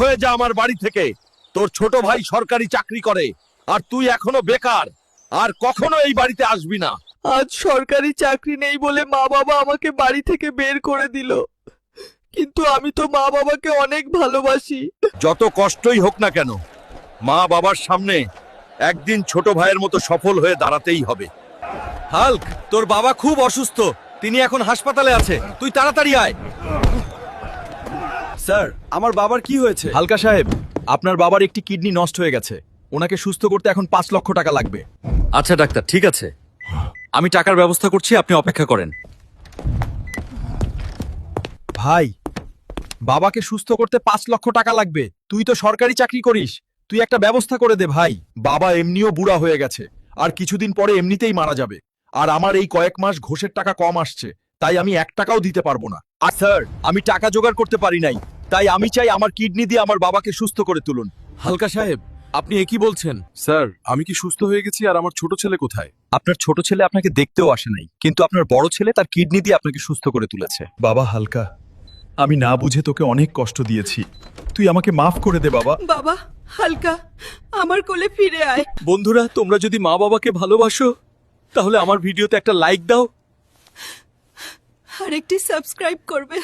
হয়ে যা আমার বাড়ি থেকে। তোর ছোট ভাই সরকারি চাকরি করে আর তুই এখনো বেকার, আর কখনো এই বাড়িতে আসবি না। আজ সরকারি চাকরি নেই বলে মা বাবা আমাকে বাড়ি থেকে বের করে দিল, কিন্তু আমি তো মা বাবাকে অনেক ভালোবাসি। যত কষ্টই হোক না কেন, মা বাবার সামনে একদিন ছোট ভাইয়ের মতো সফল হয়ে দাঁড়াতেই হবে। হাল্ক, তোর বাবা খুব অসুস্থ, তিনি এখন হাসপাতালে আছে, তুই তাড়াতাড়ি আয়। স্যার, আমার বাবার কি হয়েছে? হালকা সাহেব, আপনার বাবার একটি কিডনি নষ্ট হয়ে গেছে, ওনাকে সুস্থ করতে এখন 5 লক্ষ টাকা লাগবে। আচ্ছা ডাক্তার, ঠিক আছে, আমি টাকার ব্যবস্থা করছি, আপনি অপেক্ষা করেন। ভাই, বাবাকে সুস্থ করতে 5 লক্ষ টাকা লাগবে। তুই তো সরকারি চাকরি করিস, তুই একটা ব্যবস্থা করে দে ভাই। বাবা এমনিও বুড়া হয়ে গেছে, আর কিছুদিন পরে এমনিতেই মারা যাবে। আর আমার এই কয়েক মাস ঘোষের টাকা কম আসছে, তাই আমি 1 টাকাও দিতে পারবো না। আর স্যার, আমি টাকা জোগাড় করতে পারি নাই, তাই আমি চাই আমার কিডনি দিয়ে আমার বাবাকে সুস্থ করে তুলুন। হালকা সাহেব, আপনি একই বলছেন? স্যার, আমি কি সুস্থ হয়ে গেছি আর আমার ছোট ছেলে কোথায়? আপনার ছোট ছেলে আপনাকে দেখতেও আসে নাই, কিন্তু আপনার বড় ছেলে তার কিডনি দিয়ে আপনাকে সুস্থ করে তুলেছে। বাবা হালকা, আমি না বুঝে তোকে অনেক কষ্ট দিয়েছি, তুই আমাকে মাফ করে দে বাবা। বাবা, হালকা, আমার কোলে ফিরে আয়। বন্ধুরা, তোমরা যদি মা বাবাকে ভালোবাসো তাহলে আমার ভিডিওতে একটা লাইক দাও। আর একটি সাবস্ক্রাইব করবে।